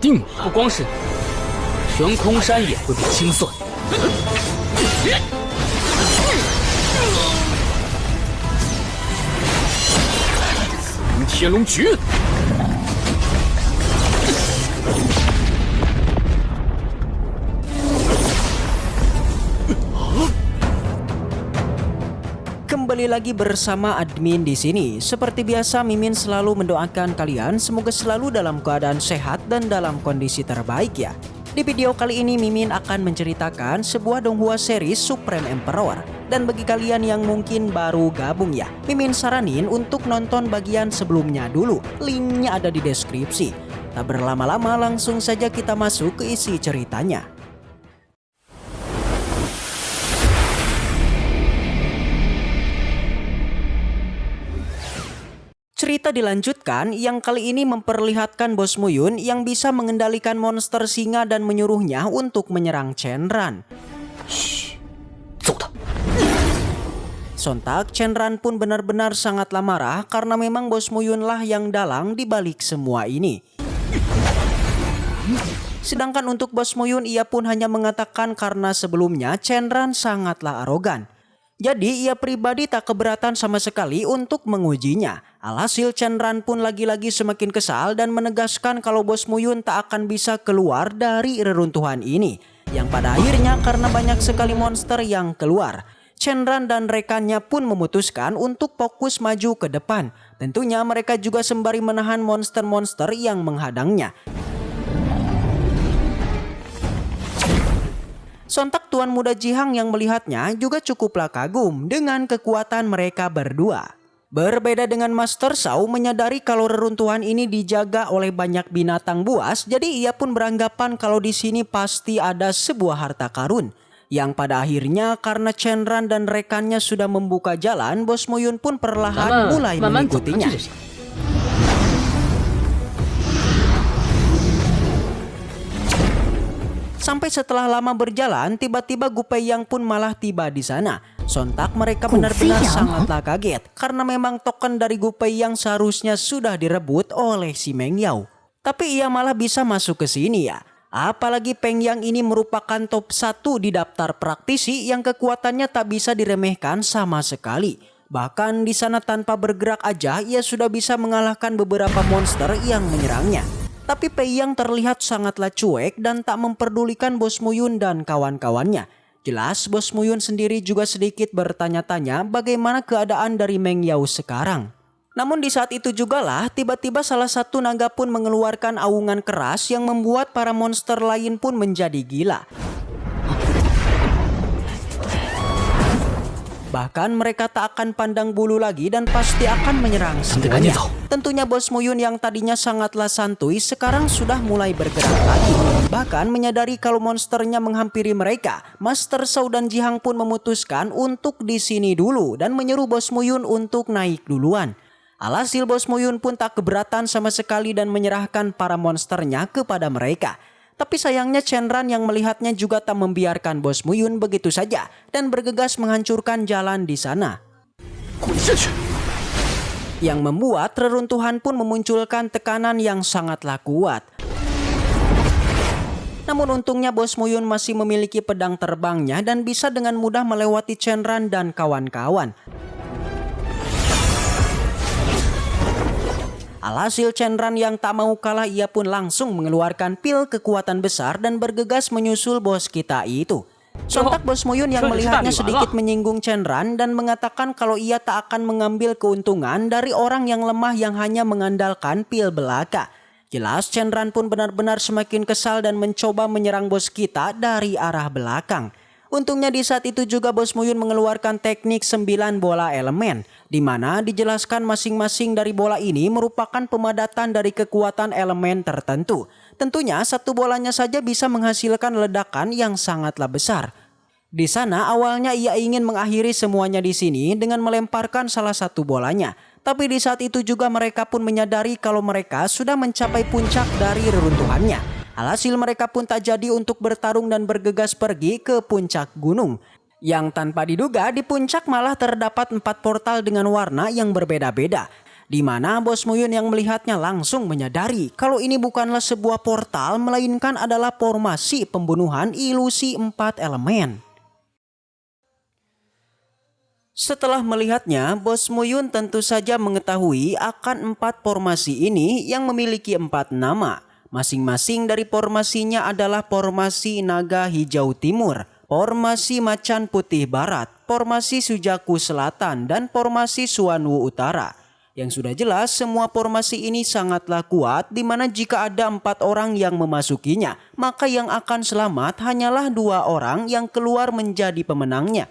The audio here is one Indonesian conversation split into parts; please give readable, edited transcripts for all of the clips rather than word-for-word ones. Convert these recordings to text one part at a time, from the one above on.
定了。不光是你，悬空山也会被清算。紫云天龙诀。 Kembali lagi bersama admin di sini. Seperti biasa, Mimin selalu mendoakan kalian semoga selalu dalam keadaan sehat dan dalam kondisi terbaik ya. Di video kali ini Mimin akan menceritakan sebuah Donghua series Supreme Emperor. Dan bagi kalian yang mungkin baru gabung ya, Mimin saranin untuk nonton bagian sebelumnya dulu. Linknya ada di deskripsi. Tak berlama-lama langsung saja kita masuk ke isi ceritanya. Cerita dilanjutkan yang kali ini memperlihatkan Bos Muyun yang bisa mengendalikan monster singa dan menyuruhnya untuk menyerang Shenran. Sontak Shenran pun benar-benar sangatlah marah karena memang Bos Muyun lah yang dalang di balik semua ini. Sedangkan untuk Bos Muyun ia pun hanya mengatakan karena sebelumnya Shenran sangatlah arogan. Jadi ia pribadi tak keberatan sama sekali untuk mengujinya. Alhasil Shenran pun lagi-lagi semakin kesal dan menegaskan kalau Bos Muyun tak akan bisa keluar dari reruntuhan ini. Yang pada akhirnya karena banyak sekali monster yang keluar, Shenran dan rekannya pun memutuskan untuk fokus maju ke depan. Tentunya mereka juga sembari menahan monster-monster yang menghadangnya. Sontak Tuan Muda Jihang yang melihatnya juga cukuplah kagum dengan kekuatan mereka berdua. Berbeda dengan Master Shao menyadari kalau reruntuhan ini dijaga oleh banyak binatang buas, jadi ia pun beranggapan kalau di sini pasti ada sebuah harta karun. Yang pada akhirnya karena Shenran dan rekannya sudah membuka jalan, Bos Muyun pun perlahan mulai mengikutinya. Sampai setelah lama berjalan, tiba-tiba Gu Peiyang pun malah tiba di sana. Sontak mereka benar-benar sangatlah kaget karena memang token dari Gu Peiyang seharusnya sudah direbut oleh si Meng Yao. Tapi ia malah bisa masuk ke sini ya. Apalagi Peng Yang ini merupakan top 1 di daftar praktisi yang kekuatannya tak bisa diremehkan sama sekali. Bahkan di sana tanpa bergerak aja ia sudah bisa mengalahkan beberapa monster yang menyerangnya. Tapi Peiyang terlihat sangatlah cuek dan tak memperdulikan Bos Muyun dan kawan-kawannya. Jelas Bos Muyun sendiri juga sedikit bertanya-tanya bagaimana keadaan dari Meng Yao sekarang. Namun di saat itu jugalah tiba-tiba salah satu naga pun mengeluarkan aungan keras yang membuat para monster lain pun menjadi gila. Bahkan mereka tak akan pandang bulu lagi dan pasti akan menyerang semuanya. Tentunya Bos Muyun yang tadinya sangatlah santuy sekarang sudah mulai bergerak lagi. Bahkan menyadari kalau monsternya menghampiri mereka, Master Shao dan Jihang pun memutuskan untuk di sini dulu dan menyuruh Bos Muyun untuk naik duluan. Alhasil Bos Muyun pun tak keberatan sama sekali dan menyerahkan para monsternya kepada mereka. Tapi sayangnya Shenran yang melihatnya juga tak membiarkan Bos Muyun begitu saja dan bergegas menghancurkan jalan di sana. Yang membuat reruntuhan pun memunculkan tekanan yang sangatlah kuat. Namun untungnya Bos Muyun masih memiliki pedang terbangnya dan bisa dengan mudah melewati Shenran dan kawan-kawan. Alhasil Shenran yang tak mau kalah ia pun langsung mengeluarkan pil kekuatan besar dan bergegas menyusul bos kita itu. Sontak Bos Muyun yang melihatnya sedikit menyinggung Shenran dan mengatakan kalau ia tak akan mengambil keuntungan dari orang yang lemah yang hanya mengandalkan pil belaka. Jelas Shenran pun benar-benar semakin kesal dan mencoba menyerang bos kita dari arah belakang. Untungnya di saat itu juga Bos Muyun mengeluarkan teknik 9 bola elemen, di mana dijelaskan masing-masing dari bola ini merupakan pemadatan dari kekuatan elemen tertentu. Tentunya satu bolanya saja bisa menghasilkan ledakan yang sangatlah besar. Di sana awalnya ia ingin mengakhiri semuanya di sini dengan melemparkan salah satu bolanya. Tapi di saat itu juga mereka pun menyadari kalau mereka sudah mencapai puncak dari reruntuhannya. Alhasil mereka pun tak jadi untuk bertarung dan bergegas pergi ke puncak gunung. Yang tanpa diduga di puncak malah terdapat 4 portal dengan warna yang berbeda-beda. Di mana Bos Muyun yang melihatnya langsung menyadari kalau ini bukanlah sebuah portal melainkan adalah formasi pembunuhan ilusi 4 elemen. Setelah melihatnya, Bos Muyun tentu saja mengetahui akan 4 formasi ini yang memiliki 4 nama. Masing-masing dari formasinya adalah formasi Naga Hijau Timur, formasi Macan Putih Barat, formasi Sujaku Selatan, dan formasi Suanwu Utara. Yang sudah jelas semua formasi ini sangatlah kuat, di mana jika ada 4 orang yang memasukinya, maka yang akan selamat hanyalah 2 orang yang keluar menjadi pemenangnya.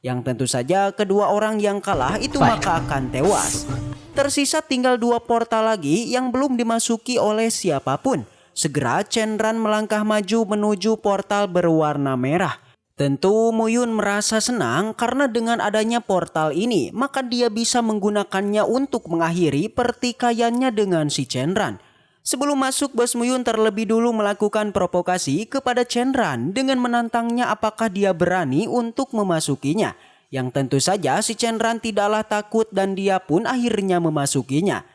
Yang tentu saja kedua orang yang kalah itu maka akan tewas. Tersisa tinggal 2 portal lagi yang belum dimasuki oleh siapapun. Segera Chenran melangkah maju menuju portal berwarna merah. Tentu Muyun merasa senang karena dengan adanya portal ini maka dia bisa menggunakannya untuk mengakhiri pertikaiannya dengan si Chenran. Sebelum masuk, Bos Muyun terlebih dulu melakukan provokasi kepada Chenran dengan menantangnya apakah dia berani untuk memasukinya. Yang tentu saja si Chenran tidaklah takut dan dia pun akhirnya memasukinya.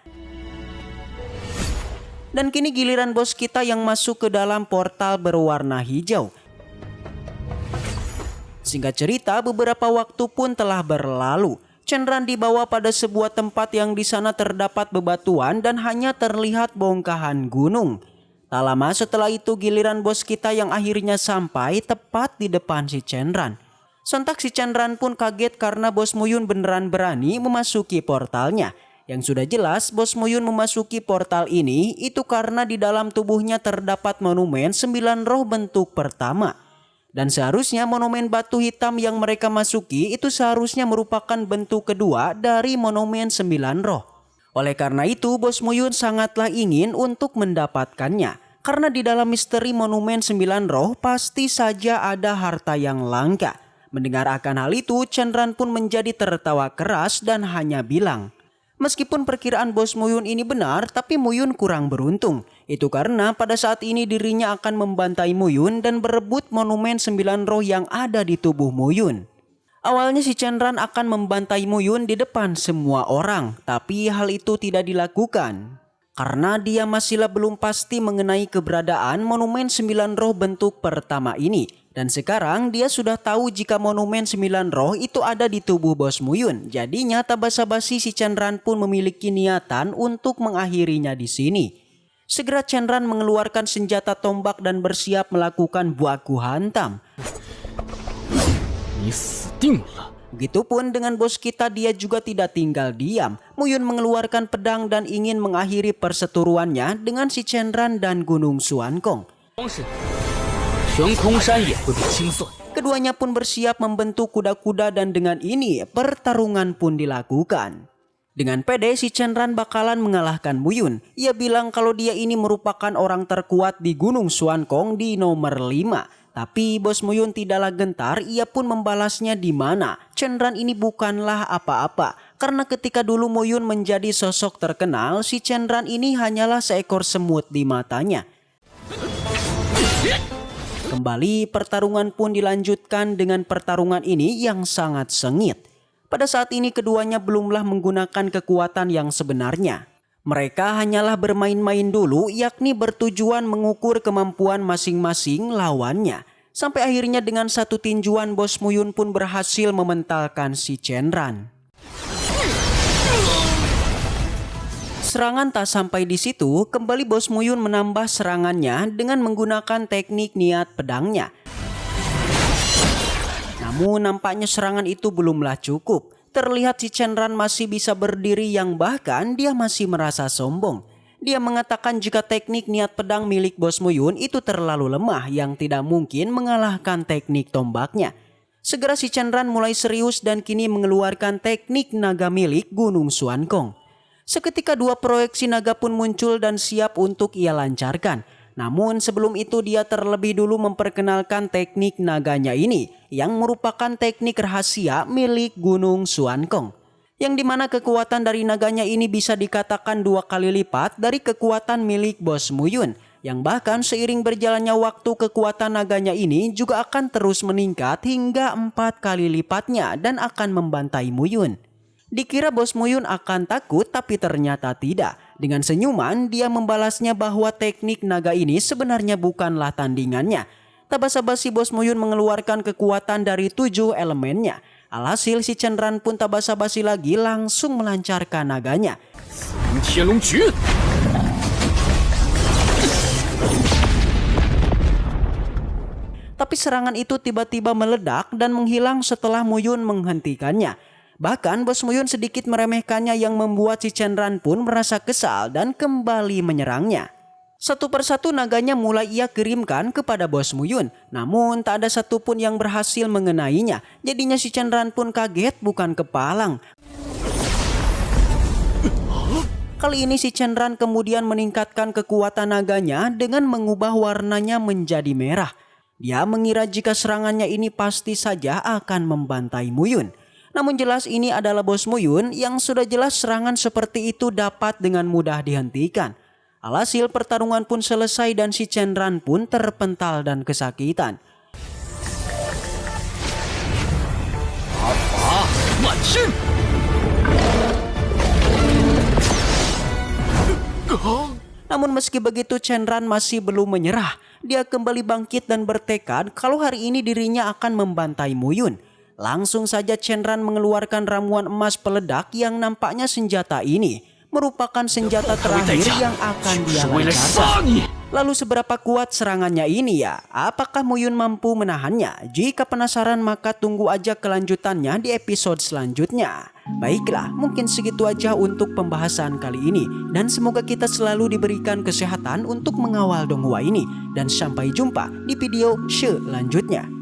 Dan kini giliran bos kita yang masuk ke dalam portal berwarna hijau. Singkat cerita, beberapa waktu pun telah berlalu. Chenran dibawa pada sebuah tempat yang di sana terdapat bebatuan dan hanya terlihat bongkahan gunung. Tak lama setelah itu giliran bos kita yang akhirnya sampai tepat di depan si Chenran. Sontak si Chenran pun kaget karena Bos Muyun beneran berani memasuki portalnya. Yang sudah jelas Bos Muyun memasuki portal ini itu karena di dalam tubuhnya terdapat monumen 9 roh bentuk pertama. Dan seharusnya monumen batu hitam yang mereka masuki itu seharusnya merupakan bentuk kedua dari monumen 9 roh. Oleh karena itu Bos Muyun sangatlah ingin untuk mendapatkannya. Karena di dalam misteri monumen 9 roh pasti saja ada harta yang langka. Mendengar akan hal itu, Chenran pun menjadi tertawa keras dan hanya bilang, meskipun perkiraan Bos Muyun ini benar, tapi Muyun kurang beruntung. Itu karena pada saat ini dirinya akan membantai Muyun dan berebut monumen 9 roh yang ada di tubuh Muyun. Awalnya si Chenran akan membantai Muyun di depan semua orang, tapi hal itu tidak dilakukan. Karena dia masihlah belum pasti mengenai keberadaan monumen 9 roh bentuk pertama ini. Dan sekarang dia sudah tahu jika monumen 9 roh itu ada di tubuh Bos Muyun. Jadinya tak basa-basi si Chenran pun memiliki niatan untuk mengakhirinya di sini. Segera Chenran mengeluarkan senjata tombak dan bersiap melakukan baku hantam. Begitupun dengan bos kita, dia juga tidak tinggal diam. Muyun mengeluarkan pedang dan ingin mengakhiri perseteruannya dengan si Chenran dan Gunung Suankong. Keduanya pun bersiap membentuk kuda-kuda dan dengan ini pertarungan pun dilakukan. Dengan pede si Chenran bakalan mengalahkan Muyun. Ia bilang kalau dia ini merupakan orang terkuat di Gunung Suankong di nomor 5. Tapi Bos Muyun tidaklah gentar, ia pun membalasnya di mana Chenran ini bukanlah apa-apa. Karena ketika dulu Muyun menjadi sosok terkenal, si Chenran ini hanyalah seekor semut di matanya. Kembali pertarungan pun dilanjutkan dengan pertarungan ini yang sangat sengit. Pada saat ini keduanya belumlah menggunakan kekuatan yang sebenarnya. Mereka hanyalah bermain-main dulu, yakni bertujuan mengukur kemampuan masing-masing lawannya. Sampai akhirnya dengan satu tinjuan Bos Muyun pun berhasil mementalkan si Chenran. Serangan tak sampai di situ, kembali Bos Muyun menambah serangannya dengan menggunakan teknik niat pedangnya. Namun nampaknya serangan itu belumlah cukup. Terlihat si Chenran masih bisa berdiri yang bahkan dia masih merasa sombong. Dia mengatakan jika teknik niat pedang milik Bos Muyun itu terlalu lemah yang tidak mungkin mengalahkan teknik tombaknya. Segera si Chenran mulai serius dan kini mengeluarkan teknik naga milik Gunung Suankong. Seketika 2 proyeksi naga pun muncul dan siap untuk ia lancarkan. Namun sebelum itu dia terlebih dulu memperkenalkan teknik naganya ini yang merupakan teknik rahasia milik Gunung Suankong. Yang dimana kekuatan dari naganya ini bisa dikatakan 2 kali lipat dari kekuatan milik Bos Muyun. Yang bahkan seiring berjalannya waktu kekuatan naganya ini juga akan terus meningkat hingga 4 kali lipatnya dan akan membantai Muyun. Dikira Bos Muyun akan takut, tapi ternyata tidak. Dengan senyuman, dia membalasnya bahwa teknik naga ini sebenarnya bukanlah tandingannya. Tak basa-basi Bos Muyun mengeluarkan kekuatan dari 7 elemennya. Alhasil si Chenran pun tak basa-basi lagi, langsung melancarkan naganya. Tian Long Ju. Tapi serangan itu tiba-tiba meledak dan menghilang setelah Muyun menghentikannya. Bahkan Bos Muyun sedikit meremehkannya yang membuat si Chenran pun merasa kesal dan kembali menyerangnya. Satu persatu naganya mulai ia kirimkan kepada Bos Muyun. Namun tak ada satupun yang berhasil mengenainya. Jadinya si Chenran pun kaget bukan kepalang. Kali ini si Chenran kemudian meningkatkan kekuatan naganya dengan mengubah warnanya menjadi merah. Dia mengira jika serangannya ini pasti saja akan membantai Muyun. Namun jelas ini adalah Bos Muyun yang sudah jelas serangan seperti itu dapat dengan mudah dihentikan. Alhasil pertarungan pun selesai dan si Chenran pun terpental dan kesakitan. Apa? Machin. Namun meski begitu Chenran masih belum menyerah. Dia kembali bangkit dan bertekad kalau hari ini dirinya akan membantai Muyun. Langsung saja Chenran mengeluarkan ramuan emas peledak yang nampaknya senjata ini merupakan senjata terakhir yang akan dia lancarkan. Lalu seberapa kuat serangannya ini ya? Apakah Muyun mampu menahannya? Jika penasaran maka tunggu aja kelanjutannya di episode selanjutnya. Baiklah, mungkin segitu aja untuk pembahasan kali ini. Dan semoga kita selalu diberikan kesehatan untuk mengawal Donghua ini. Dan sampai jumpa di video selanjutnya.